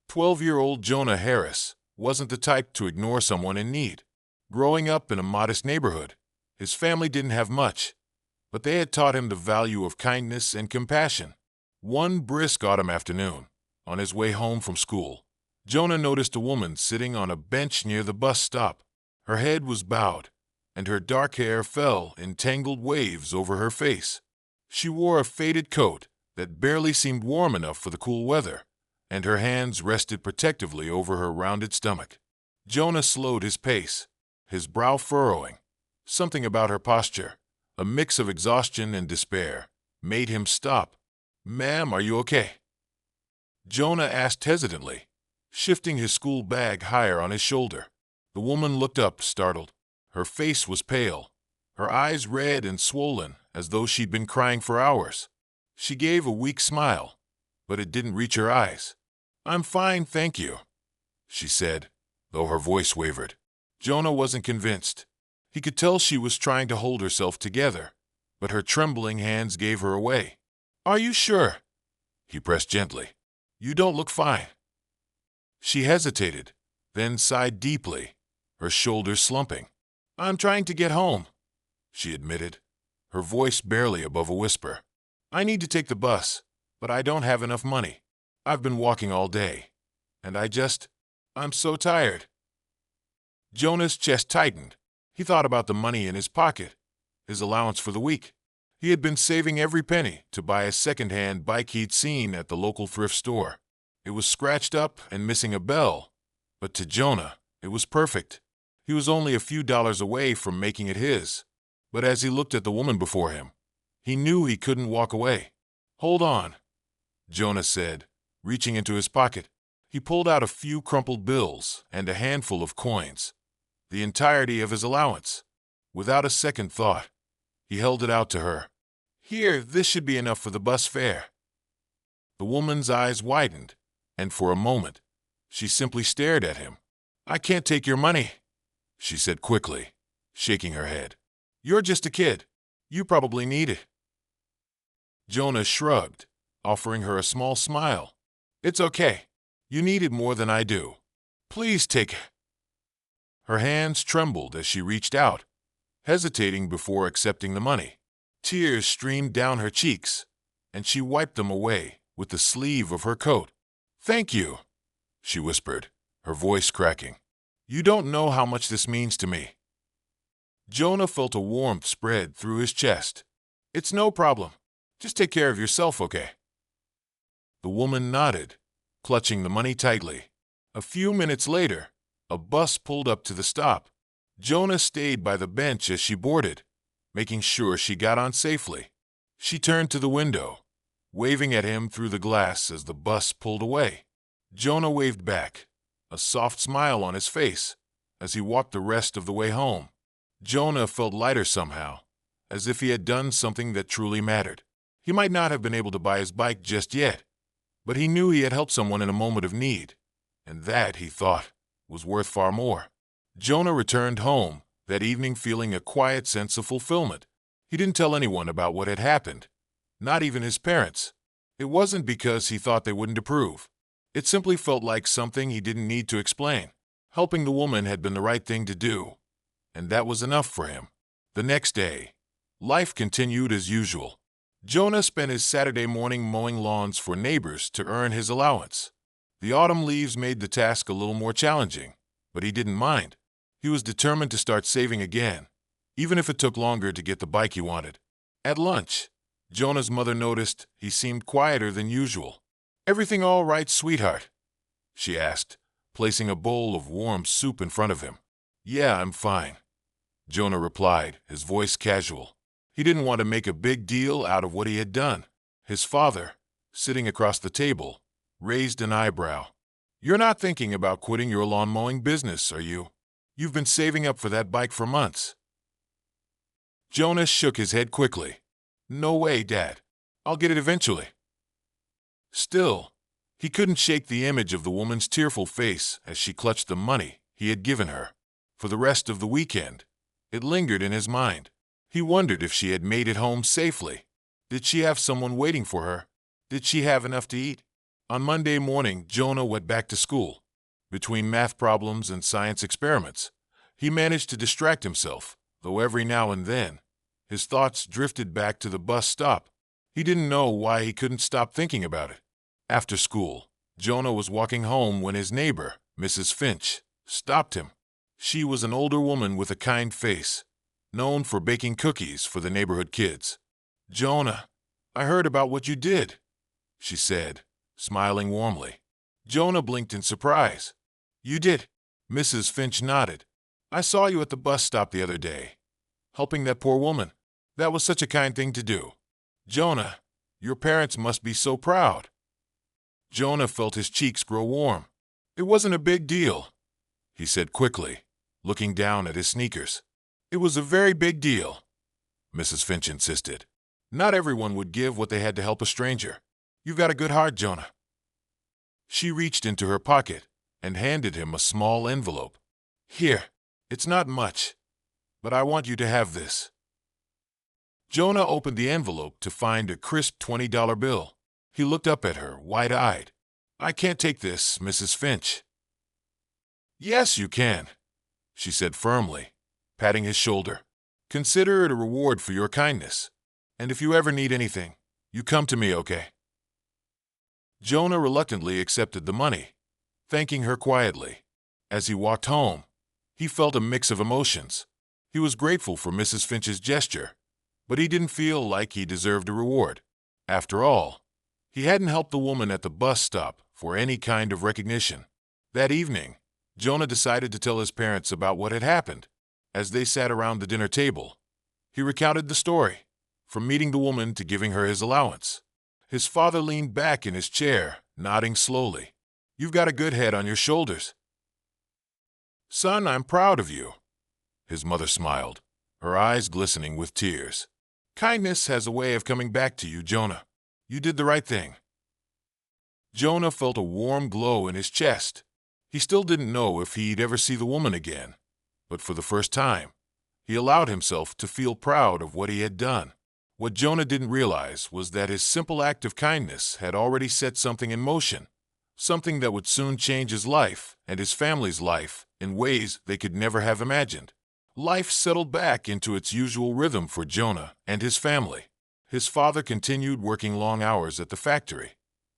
12-year-old Jonah Harris wasn't the type to ignore someone in need. Growing up in a modest neighborhood, his family didn't have much, but they had taught him the value of kindness and compassion. One brisk autumn afternoon, on his way home from school, Jonah noticed a woman sitting on a bench near the bus stop. Her head was bowed, and her dark hair fell in tangled waves over her face. She wore a faded coat that barely seemed warm enough for the cool weather, and her hands rested protectively over her rounded stomach. Jonah slowed his pace, his brow furrowing. Something about her posture, a mix of exhaustion and despair, made him stop. "Ma'am, are you okay?" Jonah asked hesitantly, shifting his school bag higher on his shoulder. The woman looked up, startled. Her face was pale, her eyes red and swollen as though she'd been crying for hours. She gave a weak smile, but it didn't reach her eyes. "I'm fine, thank you," she said, though her voice wavered. Jonah wasn't convinced. He could tell she was trying to hold herself together, but her trembling hands gave her away. "Are you sure?" he pressed gently. "You don't look fine." She hesitated, then sighed deeply, her shoulders slumping. "I'm trying to get home," she admitted, her voice barely above a whisper. "I need to take the bus, but I don't have enough money. I've been walking all day, and I'm so tired." Jonah's chest tightened. He thought about the money in his pocket, his allowance for the week. He had been saving every penny to buy a second-hand bike he'd seen at the local thrift store. It was scratched up and missing a bell, but to Jonah, it was perfect. He was only a few dollars away from making it his. But as he looked at the woman before him, he knew he couldn't walk away. "Hold on," Jonah said, reaching into his pocket. He pulled out a few crumpled bills and a handful of coins, the entirety of his allowance. Without a second thought, he held it out to her. "Here, this should be enough for the bus fare." The woman's eyes widened, and for a moment, she simply stared at him. "I can't take your money," she said quickly, shaking her head. "You're just a kid. You probably need it." Jonah shrugged, offering her a small smile. "It's okay. You need it more than I do. Please take it." Her hands trembled as she reached out, hesitating before accepting the money. Tears streamed down her cheeks, and she wiped them away with the sleeve of her coat. "Thank you," she whispered, her voice cracking. "You don't know how much this means to me." Jonah felt a warmth spread through his chest. "It's no problem. Just take care of yourself, okay?" The woman nodded, clutching the money tightly. A few minutes later, a bus pulled up to the stop. Jonah stayed by the bench as she boarded, making sure she got on safely. She turned to the window, waving at him through the glass as the bus pulled away. Jonah waved back, a soft smile on his face, as he walked the rest of the way home. Jonah felt lighter somehow, as if he had done something that truly mattered. He might not have been able to buy his bike just yet, but he knew he had helped someone in a moment of need, and that, he thought, was worth far more. Jonah returned home that evening feeling a quiet sense of fulfillment. He didn't tell anyone about what had happened, not even his parents. It wasn't because he thought they wouldn't approve. It simply felt like something he didn't need to explain. Helping the woman had been the right thing to do, and that was enough for him. The next day, life continued as usual. Jonah spent his Saturday morning mowing lawns for neighbors to earn his allowance. The autumn leaves made the task a little more challenging, but he didn't mind. He was determined to start saving again, even if it took longer to get the bike he wanted. At lunch, Jonah's mother noticed he seemed quieter than usual. "Everything all right, sweetheart?" she asked, placing a bowl of warm soup in front of him. "Yeah, I'm fine," Jonah replied, his voice casual. He didn't want to make a big deal out of what he had done. His father, sitting across the table, raised an eyebrow. "You're not thinking about quitting your lawn mowing business, are you? You've been saving up for that bike for months." Jonah shook his head quickly. "No way, Dad. I'll get it eventually." Still, he couldn't shake the image of the woman's tearful face as she clutched the money he had given her. For the rest of the weekend, it lingered in his mind. He wondered if she had made it home safely. Did she have someone waiting for her? Did she have enough to eat? On Monday morning, Jonah went back to school. Between math problems and science experiments, he managed to distract himself, though every now and then, his thoughts drifted back to the bus stop. He didn't know why he couldn't stop thinking about it. After school, Jonah was walking home when his neighbor, Mrs. Finch, stopped him. She was an older woman with a kind face, known for baking cookies for the neighborhood kids. "Jonah, I heard about what you did," she said, smiling warmly. Jonah blinked in surprise. "You did?" Mrs. Finch nodded. "I saw you at the bus stop the other day, helping that poor woman. That was such a kind thing to do. Jonah, your parents must be so proud." Jonah felt his cheeks grow warm. "It wasn't a big deal," he said quickly, looking down at his sneakers. "It was a very big deal," Mrs. Finch insisted. "Not everyone would give what they had to help a stranger. You've got a good heart, Jonah." She reached into her pocket and handed him a small envelope. "Here, it's not much, but I want you to have this." Jonah opened the envelope to find a crisp $20 bill. He looked up at her, wide-eyed. "I can't take this, Mrs. Finch." "Yes, you can," she said firmly, patting his shoulder. "Consider it a reward for your kindness. And if you ever need anything, you come to me, okay?" Jonah reluctantly accepted the money, thanking her quietly. As he walked home, he felt a mix of emotions. He was grateful for Mrs. Finch's gesture, but he didn't feel like he deserved a reward. After all, he hadn't helped the woman at the bus stop for any kind of recognition. That evening, Jonah decided to tell his parents about what had happened. As they sat around the dinner table, he recounted the story, from meeting the woman to giving her his allowance. His father leaned back in his chair, nodding slowly. "You've got a good head on your shoulders." "Son, I'm proud of you," his mother smiled, her eyes glistening with tears. "Kindness has a way of coming back to you, Jonah. You did the right thing." Jonah felt a warm glow in his chest. He still didn't know if he'd ever see the woman again, but for the first time, he allowed himself to feel proud of what he had done. What Jonah didn't realize was that his simple act of kindness had already set something in motion, something that would soon change his life and his family's life in ways they could never have imagined. Life settled back into its usual rhythm for Jonah and his family. His father continued working long hours at the factory,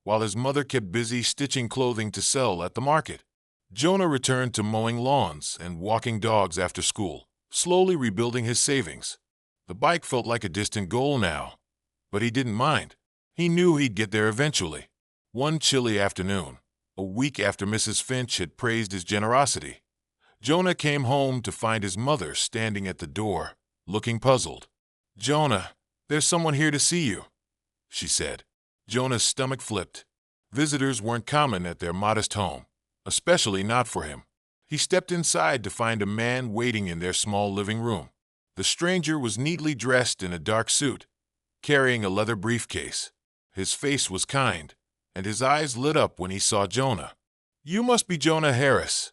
while his mother kept busy stitching clothing to sell at the market. Jonah returned to mowing lawns and walking dogs after school, slowly rebuilding his savings. The bike felt like a distant goal now, but he didn't mind. He knew he'd get there eventually. One chilly afternoon, a week after Mrs. Finch had praised his generosity, Jonah came home to find his mother standing at the door, looking puzzled. "Jonah, there's someone here to see you," she said. Jonah's stomach flipped. Visitors weren't common at their modest home, especially not for him. He stepped inside to find a man waiting in their small living room. The stranger was neatly dressed in a dark suit, carrying a leather briefcase. His face was kind, and his eyes lit up when he saw Jonah. "You must be Jonah Harris,"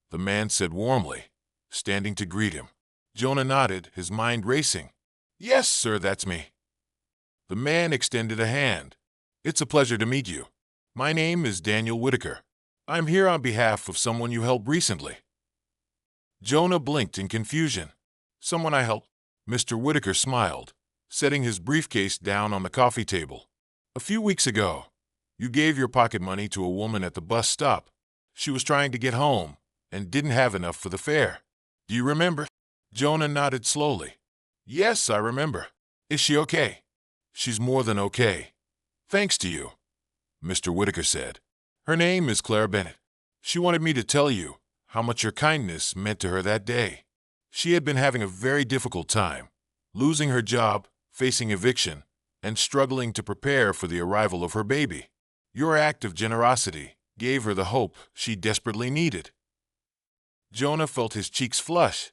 the man said warmly, standing to greet him. Jonah nodded, his mind racing. "Yes, sir, that's me." The man extended a hand. "It's a pleasure to meet you. My name is Daniel Whitaker. I'm here on behalf of someone you helped recently." Jonah blinked in confusion. "Someone I helped?" Mr. Whitaker smiled, setting his briefcase down on the coffee table. "A few weeks ago, you gave your pocket money to a woman at the bus stop. She was trying to get home and didn't have enough for the fare. Do you remember?" Jonah nodded slowly. "Yes, I remember. Is she okay?" "She's more than okay. Thanks to you," Mr. Whitaker said. "Her name is Clara Bennett. She wanted me to tell you how much your kindness meant to her that day. She had been having a very difficult time, losing her job, facing eviction, and struggling to prepare for the arrival of her baby. Your act of generosity gave her the hope she desperately needed." Jonah felt his cheeks flush.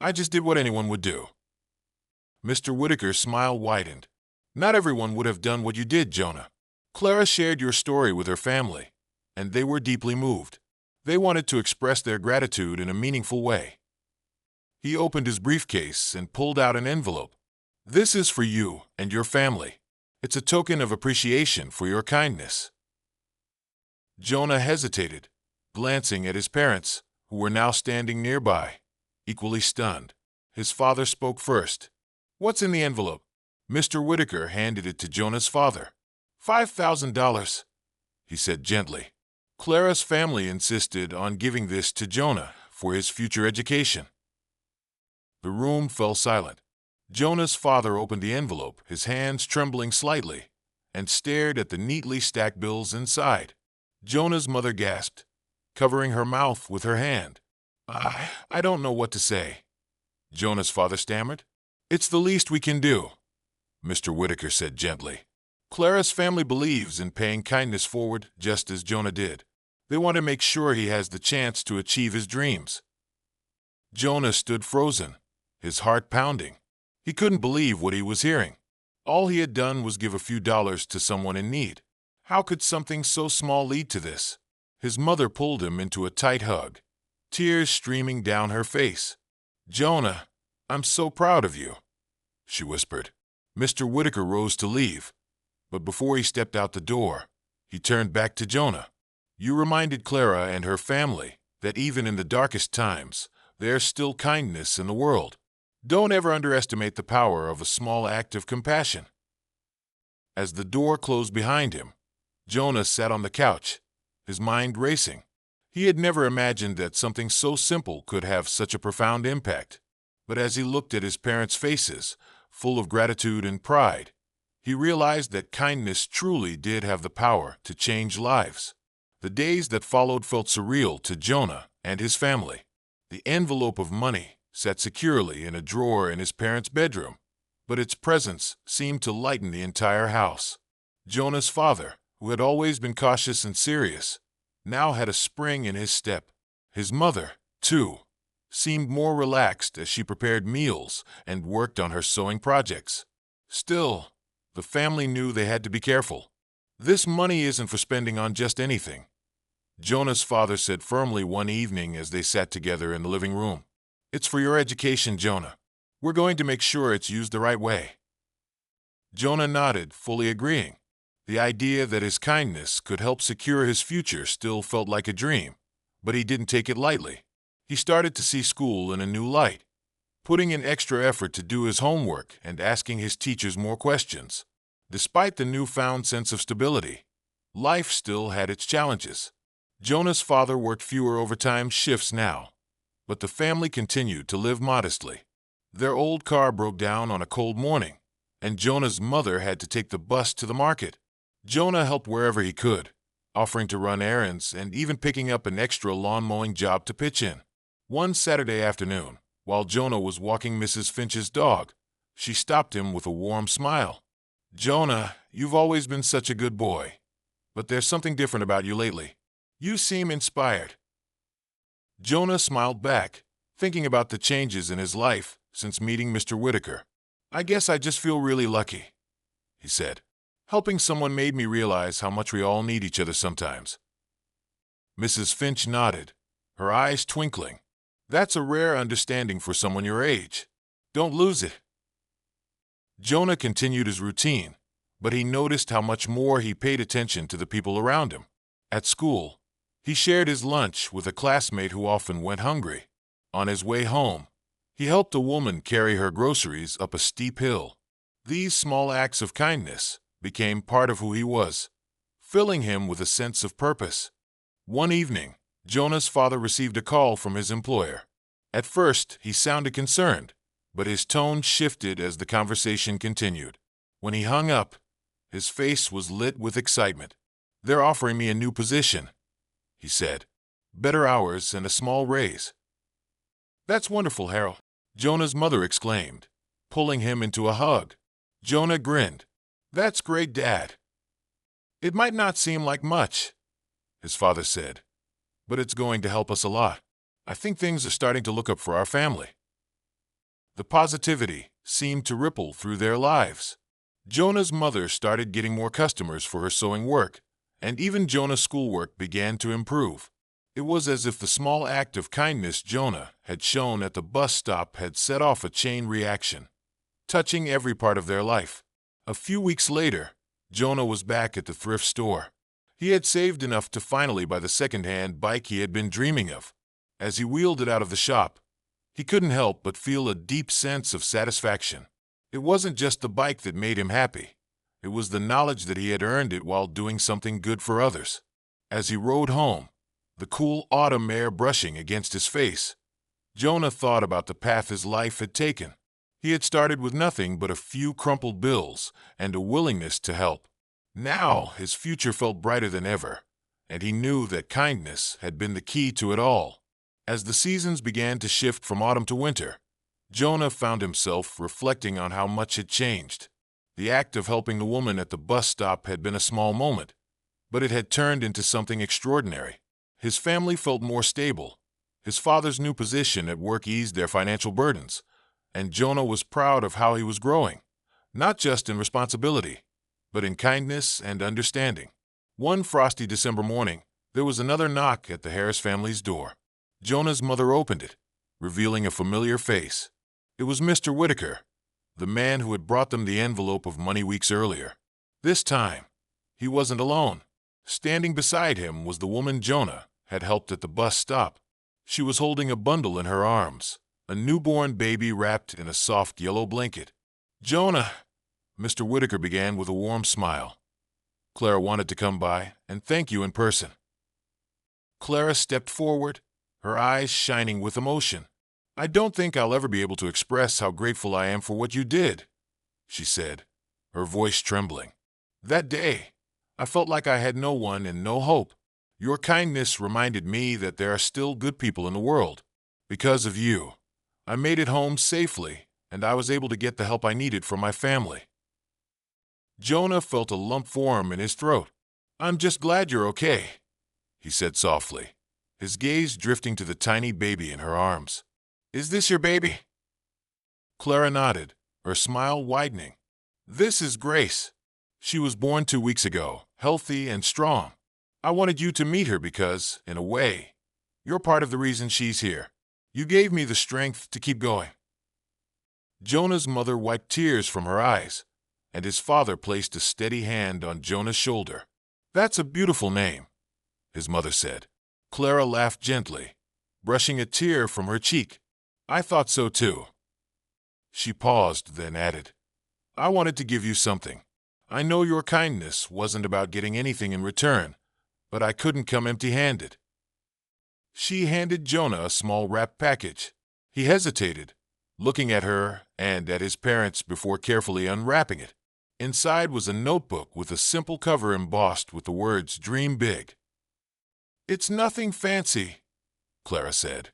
"I just did what anyone would do." Mr. Whitaker's smile widened. "Not everyone would have done what you did, Jonah. Clara shared your story with her family, and they were deeply moved. They wanted to express their gratitude in a meaningful way." He opened his briefcase and pulled out an envelope. "This is for you and your family. It's a token of appreciation for your kindness." Jonah hesitated, glancing at his parents, who were now standing nearby, equally stunned. His father spoke first. "What's in the envelope?" Mr. Whitaker handed it to Jonah's father. $5,000, he said gently. Clara's family insisted on giving this to Jonah for his future education. The room fell silent. Jonah's father opened the envelope, his hands trembling slightly, and stared at the neatly stacked bills inside. Jonah's mother gasped, covering her mouth with her hand. I don't know what to say," Jonah's father stammered. "It's the least we can do," Mr. Whitaker said gently. "Clara's family believes in paying kindness forward just as Jonah did. They want to make sure he has the chance to achieve his dreams." Jonah stood frozen, his heart pounding. He couldn't believe what he was hearing. All he had done was give a few dollars to someone in need. How could something so small lead to this? His mother pulled him into a tight hug, tears streaming down her face. "Jonah, I'm so proud of you," she whispered. Mr. Whitaker rose to leave, but before he stepped out the door, he turned back to Jonah. "You reminded Clara and her family that even in the darkest times, there's still kindness in the world. Don't ever underestimate the power of a small act of compassion." As the door closed behind him, Jonah sat on the couch, his mind racing. He had never imagined that something so simple could have such a profound impact. But as he looked at his parents' faces, full of gratitude and pride, he realized that kindness truly did have the power to change lives. The days that followed felt surreal to Jonah and his family. The envelope of money sat securely in a drawer in his parents' bedroom, but its presence seemed to lighten the entire house. Jonah's father, who had always been cautious and serious, now had a spring in his step. His mother, too, seemed more relaxed as she prepared meals and worked on her sewing projects. Still, the family knew they had to be careful. "This money isn't for spending on just anything," Jonah's father said firmly one evening as they sat together in the living room. "It's for your education, Jonah. We're going to make sure it's used the right way." Jonah nodded, fully agreeing. The idea that his kindness could help secure his future still felt like a dream, but he didn't take it lightly. He started to see school in a new light, putting in extra effort to do his homework and asking his teachers more questions. Despite the newfound sense of stability, life still had its challenges. Jonah's father worked fewer overtime shifts now, but the family continued to live modestly. Their old car broke down on a cold morning, and Jonah's mother had to take the bus to the market. Jonah helped wherever he could, offering to run errands and even picking up an extra lawn mowing job to pitch in. One Saturday afternoon, while Jonah was walking Mrs. Finch's dog, she stopped him with a warm smile. "Jonah, you've always been such a good boy, but there's something different about you lately. You seem inspired." Jonah smiled back, thinking about the changes in his life since meeting Mr. Whitaker. "I guess I just feel really lucky," he said. "Helping someone made me realize how much we all need each other sometimes." Mrs. Finch nodded, her eyes twinkling. "That's a rare understanding for someone your age. Don't lose it." Jonah continued his routine, but he noticed how much more he paid attention to the people around him. At school, he shared his lunch with a classmate who often went hungry. On his way home, he helped a woman carry her groceries up a steep hill. These small acts of kindness became part of who he was, filling him with a sense of purpose. One evening, Jonah's father received a call from his employer. At first, he sounded concerned, but his tone shifted as the conversation continued. When he hung up, his face was lit with excitement. "They're offering me a new position," he said. "Better hours and a small raise." "That's wonderful, Harold," Jonah's mother exclaimed, pulling him into a hug. Jonah grinned. "That's great, Dad." "It might not seem like much," his father said, "but it's going to help us a lot. I think things are starting to look up for our family." The positivity seemed to ripple through their lives. Jonah's mother started getting more customers for her sewing work, and even Jonah's schoolwork began to improve. It was as if the small act of kindness Jonah had shown at the bus stop had set off a chain reaction, touching every part of their life. A few weeks later, Jonah was back at the thrift store. He had saved enough to finally buy the second-hand bike he had been dreaming of. As he wheeled it out of the shop, he couldn't help but feel a deep sense of satisfaction. It wasn't just the bike that made him happy. It was the knowledge that he had earned it while doing something good for others. As he rode home, the cool autumn air brushing against his face, Jonah thought about the path his life had taken. He had started with nothing but a few crumpled bills and a willingness to help. Now his future felt brighter than ever, and he knew that kindness had been the key to it all. As the seasons began to shift from autumn to winter, Jonah found himself reflecting on how much had changed. The act of helping the woman at the bus stop had been a small moment, but it had turned into something extraordinary. His family felt more stable. His father's new position at work eased their financial burdens, and Jonah was proud of how he was growing, not just in responsibility, but in kindness and understanding. One frosty December morning, there was another knock at the Harris family's door. Jonah's mother opened it, revealing a familiar face. It was Mr. Whitaker, the man who had brought them the envelope of money weeks earlier. This time, he wasn't alone. Standing beside him was the woman Jonah had helped at the bus stop. She was holding a bundle in her arms, a newborn baby wrapped in a soft yellow blanket. "Jonah," Mr. Whitaker began with a warm smile. "Clara wanted to come by and thank you in person." Clara stepped forward, her eyes shining with emotion. "I don't think I'll ever be able to express how grateful I am for what you did," she said, her voice trembling. "That day, I felt like I had no one and no hope. Your kindness reminded me that there are still good people in the world. Because of you, I made it home safely, and I was able to get the help I needed from my family." Jonah felt a lump form in his throat. "I'm just glad you're okay," he said softly, his gaze drifting to the tiny baby in her arms. "Is this your baby?" Clara nodded, her smile widening. "This is Grace. She was born 2 weeks ago, healthy and strong. I wanted you to meet her because, in a way, you're part of the reason she's here. You gave me the strength to keep going." Jonah's mother wiped tears from her eyes, and his father placed a steady hand on Jonah's shoulder. "That's a beautiful name," his mother said. Clara laughed gently, brushing a tear from her cheek. "I thought so too." She paused, then added, "I wanted to give you something. I know your kindness wasn't about getting anything in return, but I couldn't come empty-handed." She handed Jonah a small wrapped package. He hesitated, looking at her and at his parents before carefully unwrapping it. Inside was a notebook with a simple cover embossed with the words "Dream Big." "It's nothing fancy," Clara said,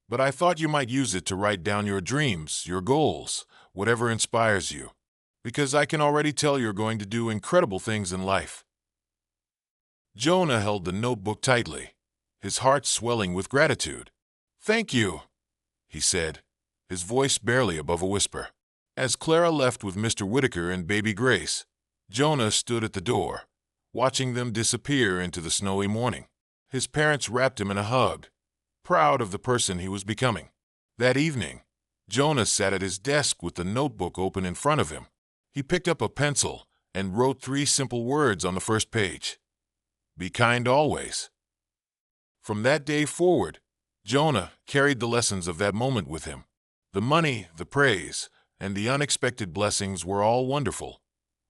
"but I thought you might use it to write down your dreams, your goals, whatever inspires you, because I can already tell you're going to do incredible things in life." Jonah held the notebook tightly, his heart swelling with gratitude. "Thank you," he said, his voice barely above a whisper. As Clara left with Mr. Whitaker and baby Grace, Jonah stood at the door, watching them disappear into the snowy morning. His parents wrapped him in a hug, proud of the person he was becoming. That evening, Jonah sat at his desk with the notebook open in front of him. He picked up a pencil and wrote 3 simple words on the first page. "Be kind always." From that day forward, Jonah carried the lessons of that moment with him. The money, the praise, and the unexpected blessings were all wonderful.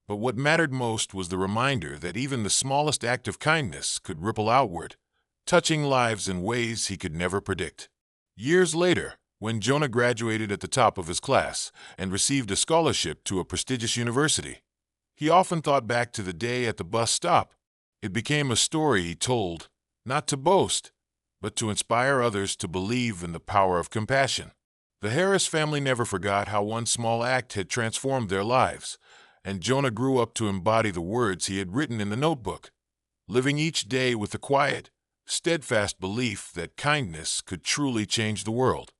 But what mattered most was the reminder that even the smallest act of kindness could ripple outward, touching lives in ways he could never predict. Years later, when Jonah graduated at the top of his class and received a scholarship to a prestigious university, he often thought back to the day at the bus stop. It became a story he told, not to boast, but to inspire others to believe in the power of compassion. The Harris family never forgot how one small act had transformed their lives, and Jonah grew up to embody the words he had written in the notebook, living each day with the quiet, steadfast belief that kindness could truly change the world.